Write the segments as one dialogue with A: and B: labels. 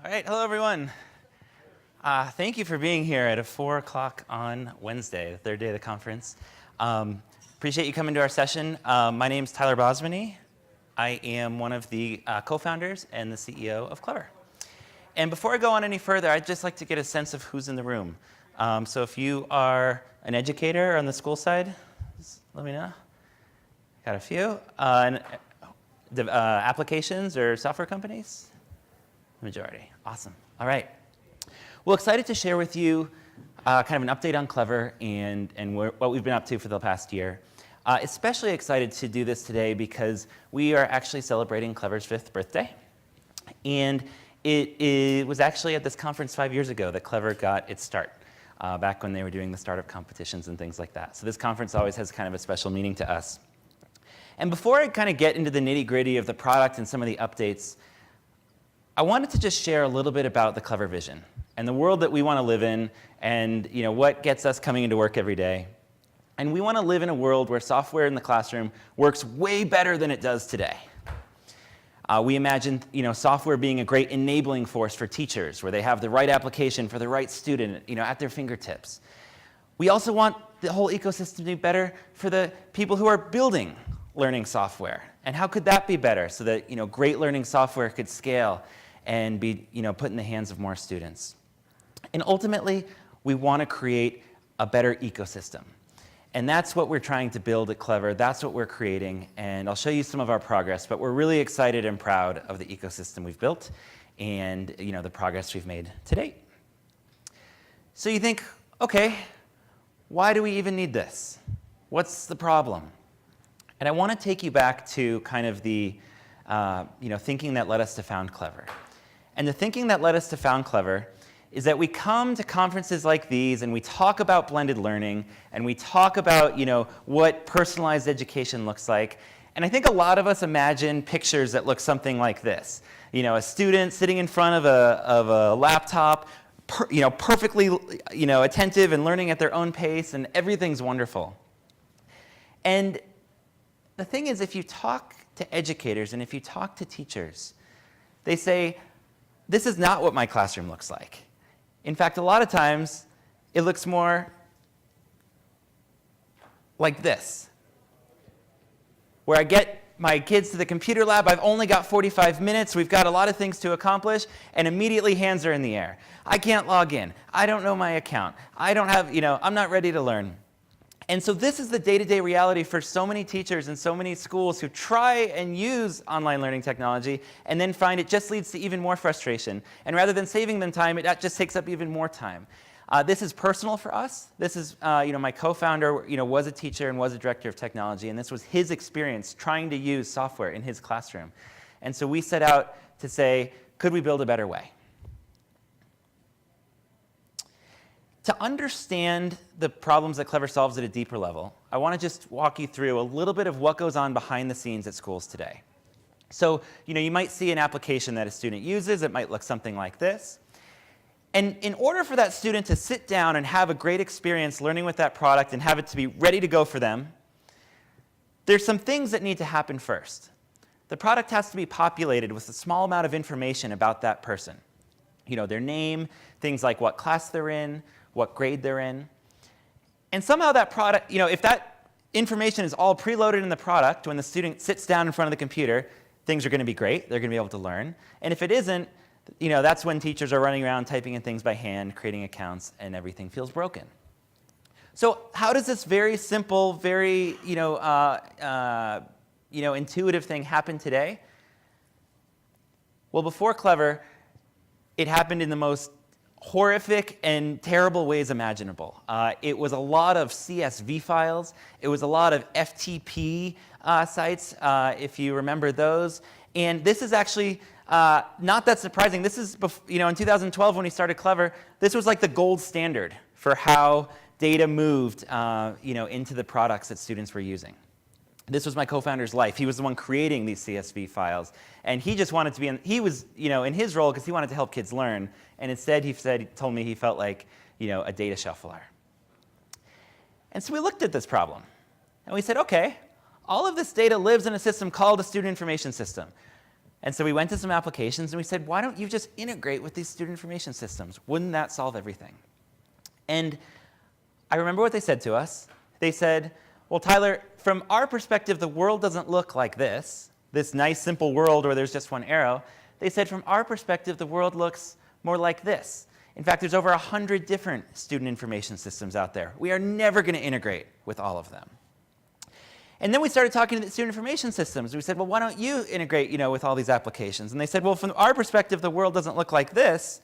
A: All right, hello everyone. Thank you for being here at 4 o'clock on Wednesday, the third day of the conference. Appreciate you coming to our session. My name is Tyler Bosmeny. I am one of the co-founders and the CEO of Clever. And before I go on any further, I'd just like to get a sense of who's in the room. So if you are an educator on the school side, let me know. Got a few. Applications or software companies? Majority. Awesome. All right. Well, excited to share with you kind of an update on Clever and what we've been up to for the past year. Especially excited to do this today because we are actually celebrating Clever's 5th birthday. And it was actually at this conference 5 years ago that Clever got its start, back when they were doing the startup competitions and things like that. So this conference always has kind of a special meaning to us. And before I kind of get into the nitty-gritty of the product and some of the updates, I wanted to just share a little bit about the Clever vision and the world that we want to live in and what gets us coming into work every day. And we want to live in a world where software in the classroom works way better than it does today. We imagine software being a great enabling force for teachers where they have the right application for the right student at their fingertips. We also want the whole ecosystem to be better for the people who are building learning software. And how could that be better so that great learning software could scale and be put in the hands of more students. And ultimately, we want to create a better ecosystem. And that's what we're trying to build at Clever. That's what we're creating. And I'll show you some of our progress. But we're really excited and proud of the ecosystem we've built and the progress we've made to date. So you think, OK, why do we even need this? What's the problem? And I want to take you back to kind of the thinking that led us to found Clever. And the thinking that led us to found Clever is that we come to conferences like these and we talk about blended learning and we talk about what personalized education looks like. And I think a lot of us imagine pictures that look something like this. A student sitting in front of a laptop, perfectly attentive and learning at their own pace, and everything's wonderful. And the thing is, if you talk to educators and if you talk to teachers, they say, this is not what my classroom looks like. In fact, a lot of times, it looks more like this, where I get my kids to the computer lab, I've only got 45 minutes, we've got a lot of things to accomplish, and immediately hands are in the air. I can't log in. I don't know my account. I don't have, I'm not ready to learn. And so this is the day-to-day reality for so many teachers and so many schools who try and use online learning technology and then find it just leads to even more frustration. And rather than saving them time, that just takes up even more time. This is personal for us. This is, my co-founder, was a teacher and was a director of technology, and this was his experience trying to use software in his classroom. And so we set out to say, could we build a better way? To understand the problems that Clever solves at a deeper level, I want to just walk you through a little bit of what goes on behind the scenes at schools today. So, you might see an application that a student uses. It might look something like this. And in order for that student to sit down and have a great experience learning with that product and have it to be ready to go for them, there's some things that need to happen first. The product has to be populated with a small amount of information about that person. Their name, things like what class they're in, what grade they're in. And somehow that product, if that information is all preloaded in the product, when the student sits down in front of the computer, things are going to be great. They're going to be able to learn. And if it isn't, that's when teachers are running around typing in things by hand, creating accounts, and everything feels broken. So how does this very simple, very intuitive thing happen today? Well, before Clever, it happened in the most horrific and terrible ways imaginable. It was a lot of CSV files. It was a lot of FTP sites, if you remember those. And this is actually not that surprising. This is, in 2012 when we started Clever, this was like the gold standard for how data moved into the products that students were using. This was my co-founder's life. He was the one creating these CSV files. And he just wanted to be he was, in his role because he wanted to help kids learn. And instead, he told me he felt like, a data shuffler. And so we looked at this problem. And we said, OK, all of this data lives in a system called a student information system. And so we went to some applications and we said, why don't you just integrate with these student information systems? Wouldn't that solve everything? And I remember what they said to us. They said, well, Tyler, from our perspective, the world doesn't look like this nice, simple world where there's just one arrow. They said, from our perspective, the world looks more like this. In fact, there's over 100 different student information systems out there. We are never going to integrate with all of them. And then we started talking to the student information systems. We said, well, why don't you integrate, with all these applications? And they said, well, from our perspective, the world doesn't look like this.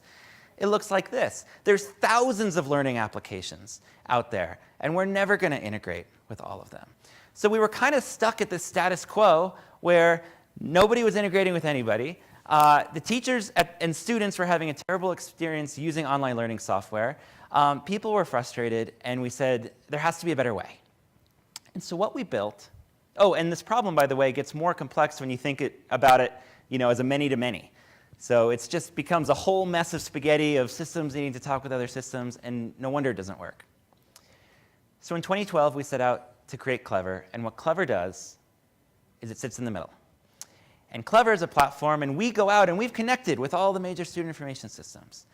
A: It looks like this. There's thousands of learning applications out there, and we're never going to integrate with all of them. So we were kind of stuck at this status quo where nobody was integrating with anybody. The teachers and students were having a terrible experience using online learning software. People were frustrated, and we said, there has to be a better way. And so what we built, and this problem, by the way, gets more complex when you think about it, as a many-to-many. So it just becomes a whole mess of spaghetti of systems needing to talk with other systems, and no wonder it doesn't work. So in 2012, we set out to create Clever, and what Clever does is it sits in the middle. And Clever is a platform, and we go out and we've connected with all the major student information systems.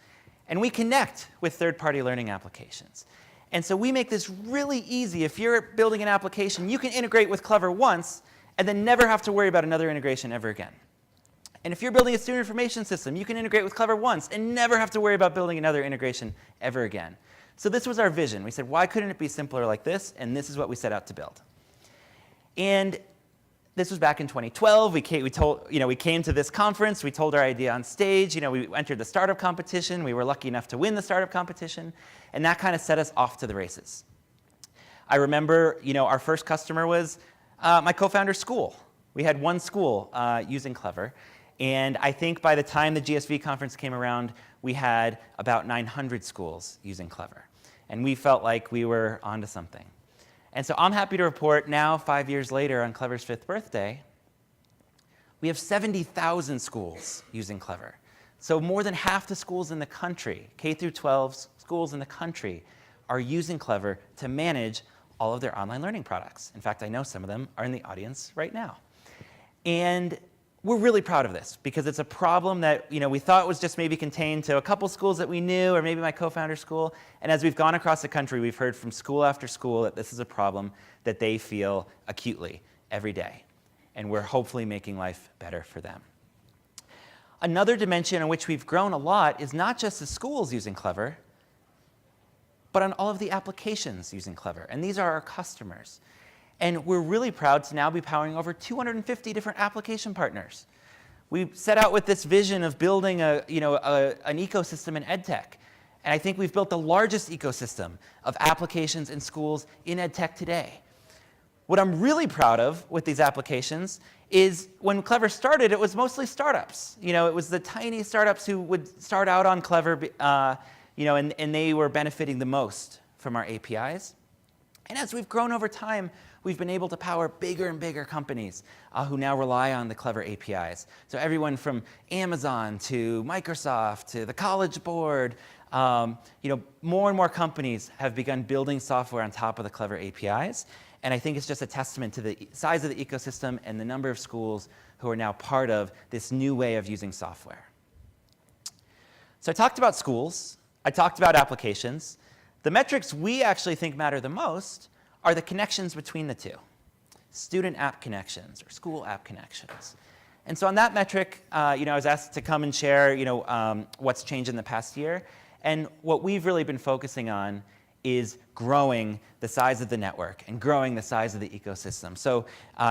A: And we connect with third-party learning applications. And so we make this really easy. If you're building an application, you can integrate with Clever once and then never have to worry about another integration ever again. And if you're building a student information system, you can integrate with Clever once and never have to worry about building another integration ever again. So this was our vision. We said, why couldn't it be simpler like this? And this is what we set out to build. And this was back in 2012. We came to this conference. We told our idea on stage. We entered the startup competition. We were lucky enough to win the startup competition. And that kind of set us off to the races. I remember, our first customer was my co-founder's school. We had one school using Clever. And I think by the time the GSV conference came around, we had about 900 schools using Clever. And we felt like we were onto something. And so I'm happy to report now, 5 years later, on Clever's 5th birthday, we have 70,000 schools using Clever. So more than half the schools in the country, K through 12 schools in the country, are using Clever to manage all of their online learning products. In fact, I know some of them are in the audience right now. And we're really proud of this because it's a problem that we thought was just maybe contained to a couple schools that we knew or maybe my co-founder's school. And as we've gone across the country, we've heard from school after school that this is a problem that they feel acutely every day. And we're hopefully making life better for them. Another dimension in which we've grown a lot is not just the schools using Clever, but on all of the applications using Clever. And these are our customers. And we're really proud to now be powering over 250 different application partners. We set out with this vision of building an ecosystem in Edtech. And I think we've built the largest ecosystem of applications in schools in Edtech today. What I'm really proud of with these applications is when Clever started, it was mostly startups. It was the tiny startups who would start out on Clever, and they were benefiting the most from our APIs. And as we've grown over time, we've been able to power bigger and bigger companies who now rely on the Clever APIs. So everyone from Amazon to Microsoft to the College Board, more and more companies have begun building software on top of the Clever APIs. And I think it's just a testament to the size of the ecosystem and the number of schools who are now part of this new way of using software. So I talked about schools. I talked about applications. The metrics we actually think matter the most are the connections between the two, student app connections or school app connections. And so on that metric, I was asked to come and share, what's changed in the past year. And what we've really been focusing on is growing the size of the network and growing the size of the ecosystem. So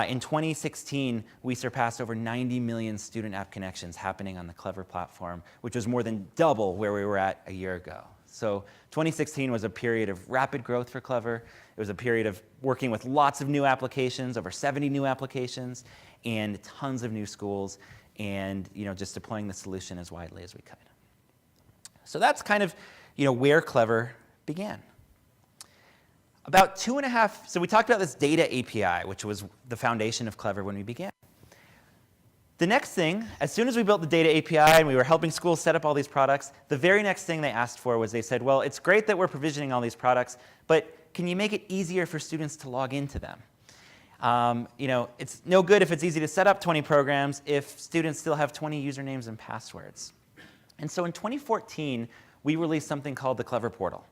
A: in 2016, we surpassed over 90 million student app connections happening on the Clever platform, which was more than double where we were at a year ago. So 2016 was a period of rapid growth for Clever. It was a period of working with lots of new applications, over 70 new applications, and tons of new schools, and just deploying the solution as widely as we could. So that's kind of where Clever began. About 2.5, so we talked about this data API, which was the foundation of Clever when we began. The next thing, as soon as we built the data API and we were helping schools set up all these products, the very next thing they asked for was they said, well, it's great that we're provisioning all these products, but can you make it easier for students to log into them? It's no good if it's easy to set up 20 programs if students still have 20 usernames and passwords. And so in 2014, we released something called the Clever Portal.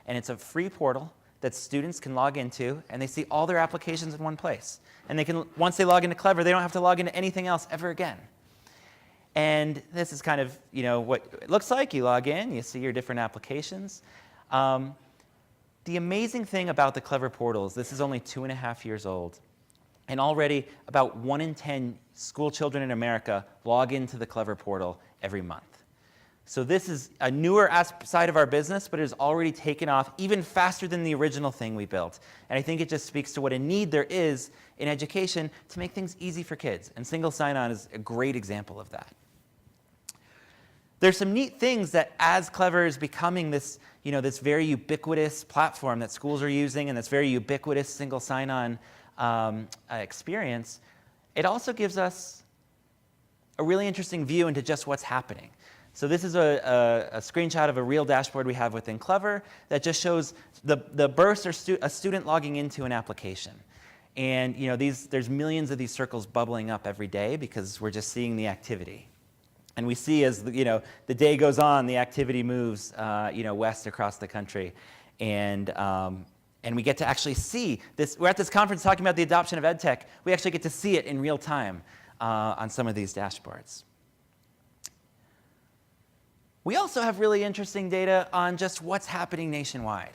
A: And it's a free portal that students can log into, and they see all their applications in one place. And they can, once they log into Clever, they don't have to log into anything else ever again. And this is kind of what it looks like. You log in, you see your different applications. The amazing thing about the Clever Portal is this is only 2.5 years old. And already about 1 in 10 school children in America log into the Clever Portal every month. So this is a newer side of our business, but it has already taken off even faster than the original thing we built. And I think it just speaks to what a need there is in education to make things easy for kids. And single sign-on is a great example of that. There's some neat things that as Clever is becoming this, this very ubiquitous platform that schools are using and this very ubiquitous single sign-on experience, it also gives us a really interesting view into just what's happening. So this is a screenshot of a real dashboard we have within Clever that just shows the bursts or a student logging into an application. And there's millions of these circles bubbling up every day because we're just seeing the activity. And we see as the day goes on, the activity moves west across the country. And we get to actually see this. We're at this conference talking about the adoption of Edtech. We actually get to see it in real time on some of these dashboards. We also have really interesting data on just what's happening nationwide.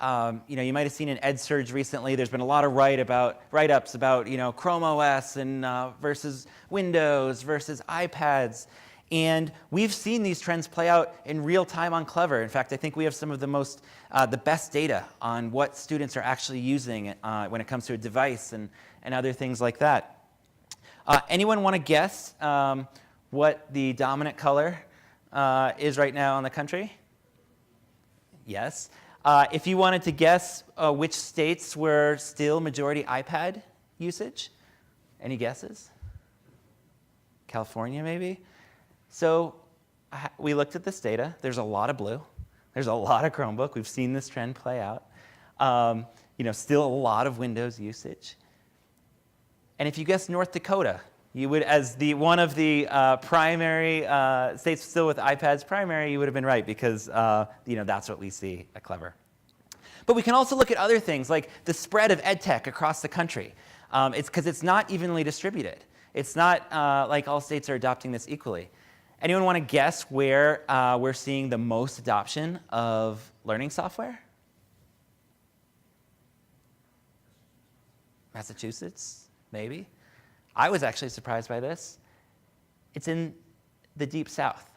A: You might have seen in EdSurge recently, there's been a lot of write-ups about Chrome OS and versus Windows versus iPads. And we've seen these trends play out in real time on Clever. In fact, I think we have some of the best data on what students are actually using when it comes to a device and other things like that. Anyone want to guess what the dominant color is right now in the country? Yes. If you wanted to guess which states were still majority iPad usage, any guesses? California, maybe? So we looked at this data. There's a lot of blue. There's a lot of Chromebook. We've seen this trend play out. Still a lot of Windows usage. And if you guessed North Dakota, you would, as one of the primary states still with iPads primary, you would have been right because that's what we see at Clever. But we can also look at other things like the spread of Edtech across the country. It's because it's not evenly distributed. It's not like all states are adopting this equally. Anyone want to guess where we're seeing the most adoption of learning software? Massachusetts, maybe. I was actually surprised by this. It's in the Deep South.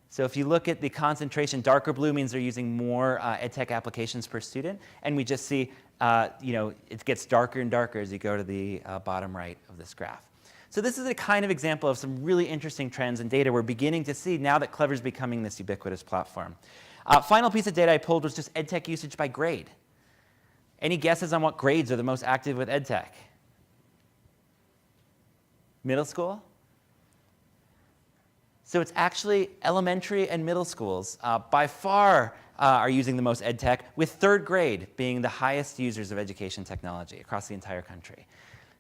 A: So if you look at the concentration, darker blue means they're using more EdTech applications per student, and we just see it gets darker and darker as you go to the bottom right of this graph. So this is a kind of example of some really interesting trends and data we're beginning to see now that Clever is becoming this ubiquitous platform. Final piece of data I pulled was just EdTech usage by grade. Any guesses on what grades are the most active with EdTech? Middle school? So it's actually elementary and middle schools by far are using the most EdTech, with third grade being the highest users of education technology across the entire country.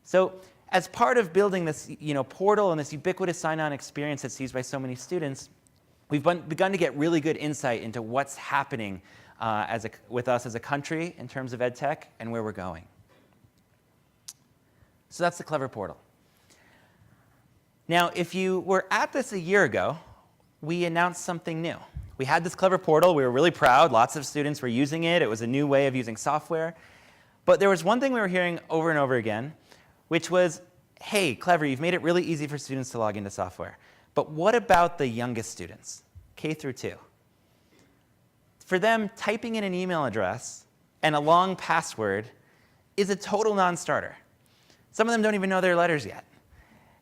A: So as part of building this portal and this ubiquitous sign-on experience that's used by so many students, we've begun to get really good insight into what's happening with us as a country in terms of EdTech and where we're going. So that's the Clever portal. Now, if you were at this a year ago, we announced something new. We had this Clever portal. We were really proud. Lots of students were using it. It was a new way of using software. But there was one thing we were hearing over and over again, which was, hey, Clever, you've made it really easy for students to log into software. But what about the youngest students, K through 2? For them, typing in an email address and a long password is a total non-starter. Some of them don't even know their letters yet.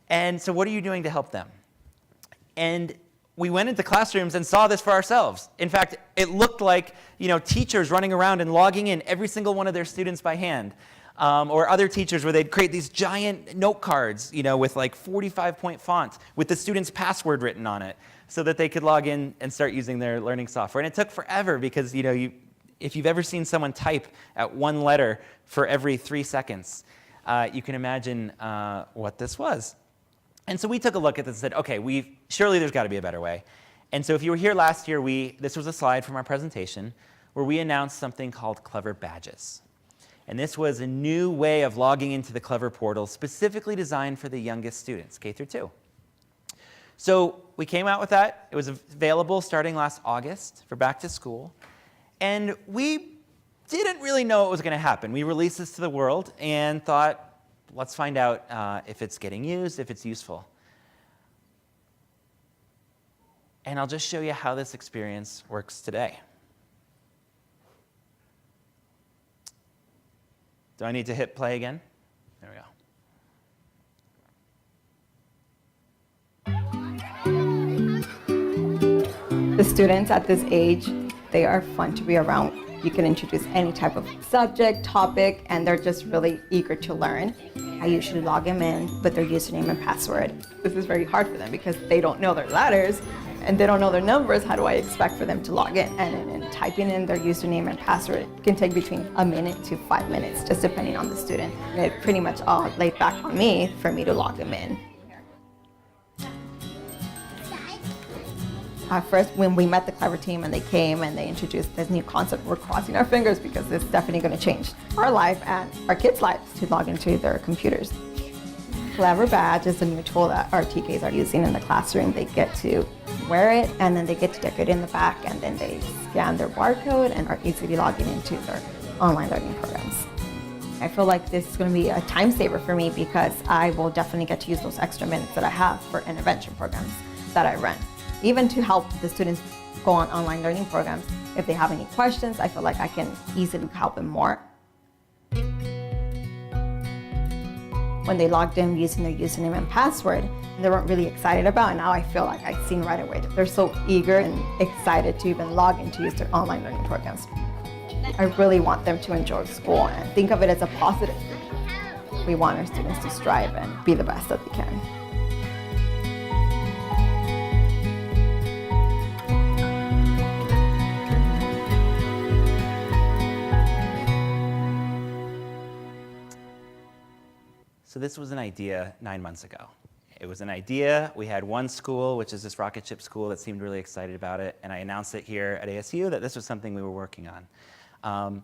A: And so what are you doing to help them? And we went into classrooms and saw this for ourselves. In fact, it looked like teachers running around and logging in every single one of their students by hand. Or other teachers where they'd create these giant note cards with like 45-point font with the student's password written on it so that they could log in and start using their learning software. And it took forever because if you've ever seen someone type at one letter for every 3 seconds, you can imagine what this was. And so we took a look at this and said, okay, surely there's got to be a better way. And so if you were here last year, this was a slide from our presentation where we announced something called Clever Badges. And this was a new way of logging into the Clever portal specifically designed for the youngest students, K through 2. So we came out with that. It was available starting last August for back to school. And we didn't really know what was going to happen. We released this to the world and thought, let's find out if it's getting used, if it's useful. And I'll just show you how this experience works today. Do I need to hit play again? There we
B: go. The students at this age, they are fun to be around. You can introduce any type of subject, topic, and they're just really eager to learn. I usually log them in with their username and password. This is very hard for them because they don't know their letters and they don't know their numbers. How do I expect for them to log in? And typing in their username and password can take between 1 minute to 5 minutes, just depending on the student. And it pretty much all laid back on me for me to log them in. At first, when we met the Clever team and they came and they introduced this new concept, we're crossing our fingers because it's definitely going to change our life and our kids' lives to log into their computers. Clever Badge is a new tool that our TKs are using in the classroom. They get to wear it and then they get to decorate in the back and then they scan their barcode and are easily logging into their online learning programs. I feel like this is going to be a time saver for me because I will definitely get to use those extra minutes that I have for intervention programs that I run. Even to help the students go on online learning programs, if they have any questions, I feel like I can easily help them more. When they logged in using their username and password, they weren't really excited about it. Now I feel like I've seen right away that they're so eager and excited to even log in to use their online learning programs. I really want them to enjoy school and think of it as a positive thing. We want our students to strive and be the best that they can.
A: So this was an idea 9 months ago. It was an idea. We had one school, which is this rocket ship school, that seemed really excited about it. And I announced it here at ASU that this was something we were working on.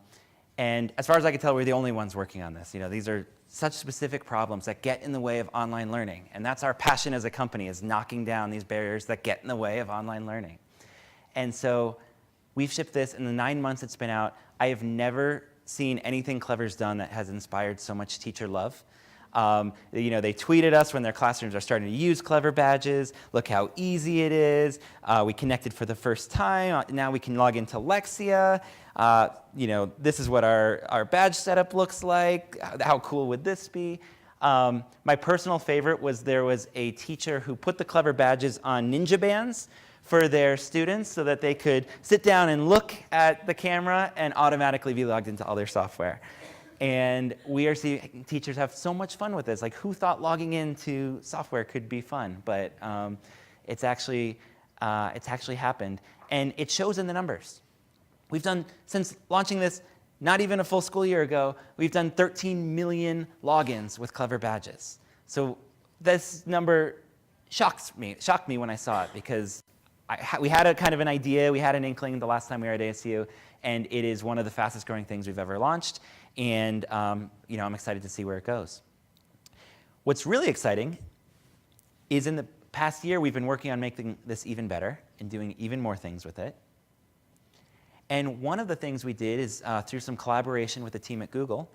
A: And as far as I could tell, we're the only ones working on this. You know, these are such specific problems that get in the way of online learning. And that's our passion as a company, is knocking down these barriers that get in the way of online learning. And so we've shipped this in the 9 months it's been out. I have never seen anything Clever's done that has inspired so much teacher love. You know, they tweeted us when their classrooms are starting to use Clever Badges. Look how easy it is. We connected for the first time. Now we can log into Lexia. You know, this is what our badge setup looks like. How cool would this be? My personal favorite was there was a teacher who put the Clever Badges on Ninja Bands for their students so that they could sit down and look at the camera and automatically be logged into all their software. And we are seeing teachers have so much fun with this. Like, who thought logging into software could be fun? But it's actually happened. And it shows in the numbers. We've done, since launching this not even a full school year ago, we've done 13 million logins with Clever Badges. So this number shocked me when I saw it, because we had a kind of an idea, we had an inkling the last time we were at ASU, and it is one of the fastest growing things we've ever launched. And you know, I'm excited to see where it goes. What's really exciting is in the past year, we've been working on making this even better and doing even more things with it. And one of the things we did is through some collaboration with the team at Google,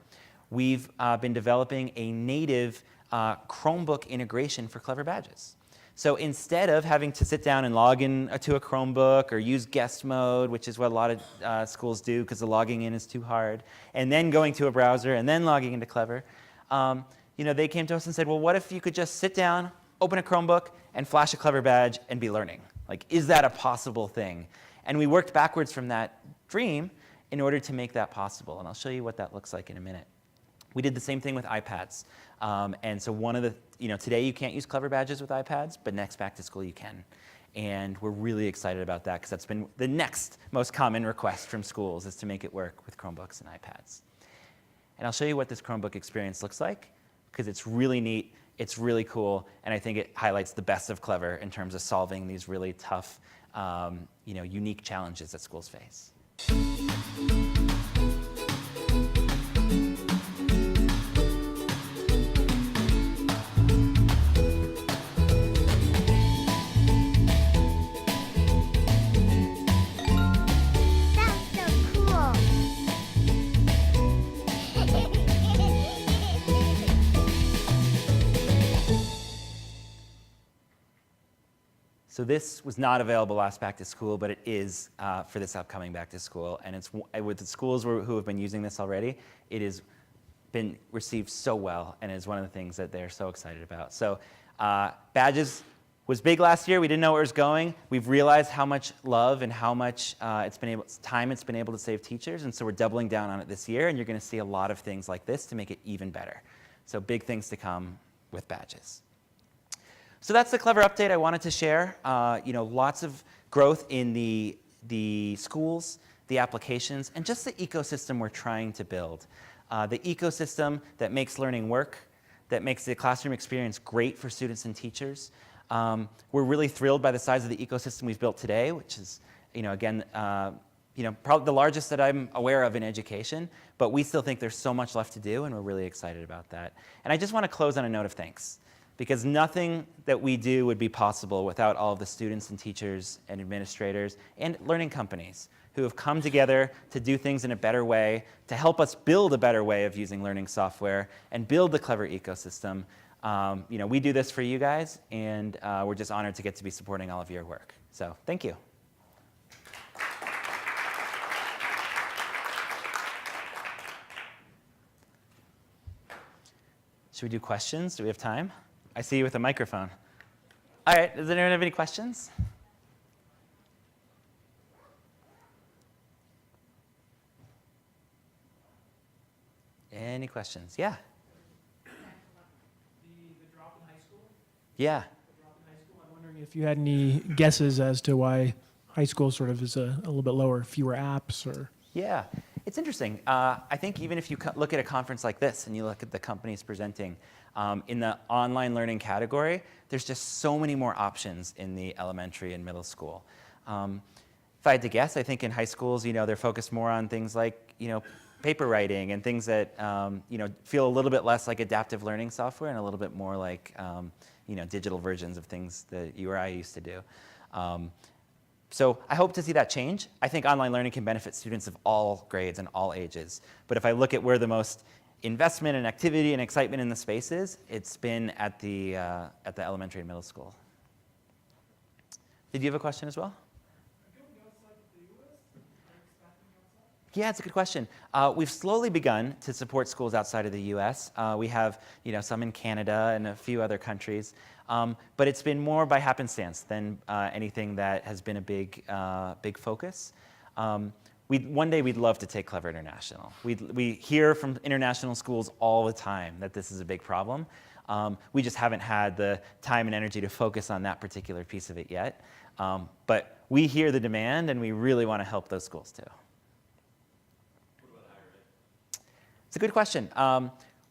A: we've been developing a native Chromebook integration for Clever Badges. So instead of having to sit down and log in to a Chromebook or use guest mode, which is what a lot of schools do because the logging in is too hard, and then going to a browser and then logging into Clever, you know, they came to us and said, well, what if you could just sit down, open a Chromebook, and flash a Clever Badge and be learning? Like, is that a possible thing? And we worked backwards from that dream in order to make that possible. And I'll show you what that looks like in a minute. We did the same thing with iPads. And so one of the, you know, today you can't use Clever Badges with iPads, but next back to school you can. And we're really excited about that because that's been the next most common request from schools is to make it work with Chromebooks and iPads. And I'll show you what this Chromebook experience looks like because it's really neat, it's really cool, and I think it highlights the best of Clever in terms of solving these really tough, unique challenges that schools face. So this was not available last back to school, but it is for this upcoming back to school. And it's with the schools who have been using this already, it has been received so well and is one of the things that they're so excited about. So badges was big last year. We didn't know where it was going. We've realized how much love and how much time it's been able to save teachers. And so we're doubling down on it this year. And you're going to see a lot of things like this to make it even better. So big things to come with badges. So that's the Clever update I wanted to share. Lots of growth in the schools, the applications, and just the ecosystem we're trying to build. The ecosystem that makes learning work, that makes the classroom experience great for students and teachers. We're really thrilled by the size of the ecosystem we've built today, which is, probably the largest that I'm aware of in education. But we still think there's so much left to do, and we're really excited about that. And I just want to close on a note of thanks, because nothing that we do would be possible without all of the students and teachers and administrators and learning companies who have come together to do things in a better way, to help us build a better way of using learning software and build the Clever ecosystem. We do this for you guys, and we're just honored to get to be supporting all of your work. So thank you. Should we do questions? Do we have time? I see you with a microphone. All right, does anyone have any questions? Any questions? Yeah.
C: The drop in high school?
A: Yeah.
C: The drop in high school. I'm wondering if you had any guesses as to why high school sort of is a little bit lower, fewer apps or?
A: Yeah, it's interesting. I think even if you look at a conference like this and you look at the companies presenting, in the online learning category, there's just so many more options in the elementary and middle school. If I had to guess, I think in high schools, they're focused more on things like, paper writing and things that, feel a little bit less like adaptive learning software and a little bit more like, digital versions of things that you or I used to do. So I hope to see that change. I think online learning can benefit students of all grades and all ages. But if I look at where the most investment and activity and excitement in the space is, it's been at the elementary and middle school. Did you have a question as well? Yeah, it's a good question. We've slowly begun to support schools outside of the U.S. We have, some in Canada and a few other countries, but it's been more by happenstance than anything that has been a big focus. One day we'd love to take Clever international. We hear from international schools all the time that this is a big problem. We just haven't had the time and energy to focus on that particular piece of it yet. But we hear the demand, and we really want to help those schools too. It's a good question.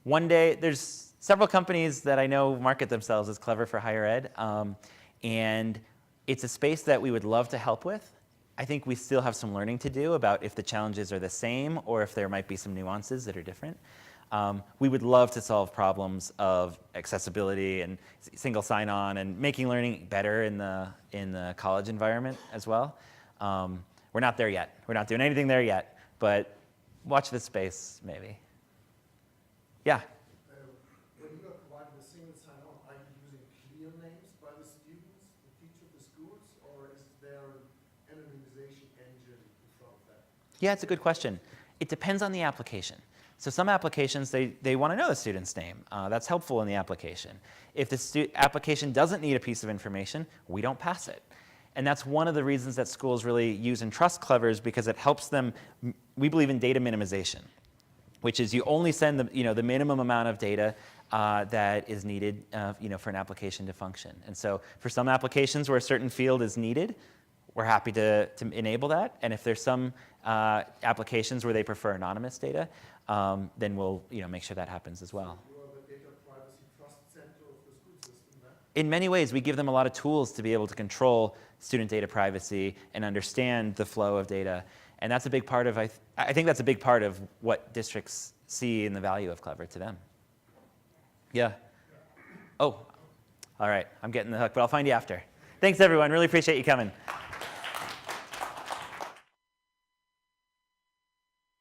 A: One day, there's several companies that I know market themselves as Clever for higher ed, and it's a space that we would love to help with. I think we still have some learning to do about if the challenges are the same or if there might be some nuances that are different. We would love to solve problems of accessibility and single sign-on and making learning better in the college environment as well. We're not there yet. We're not doing anything there yet, but watch this space maybe. Yeah?
D: When you are providing a single sign-on, are you using clear names by the students, the teacher, the schools, or is there an anonymization engine in front of that?
A: Yeah, it's a good question. It depends on the application. So some applications, they want to know the student's name. That's helpful in the application. If the application doesn't need a piece of information, we don't pass it. And that's one of the reasons that schools really use and trust Clever is because it helps them. We believe in data minimization, which is you only send the minimum amount of data that is needed for an application to function. And so for some applications where a certain field is needed, we're happy to enable that. And if there's some applications where they prefer anonymous data, then we'll make sure that happens as well.
D: You are the data privacy trust center of the school system then?
A: In many ways, we give them a lot of tools to be able to control student data privacy and understand the flow of data. And that's a big part of, I think that's a big part of what districts see in the value of Clever to them. Yeah. Oh, all right. I'm getting the hook, but I'll find you after. Thanks, everyone. Really appreciate you coming.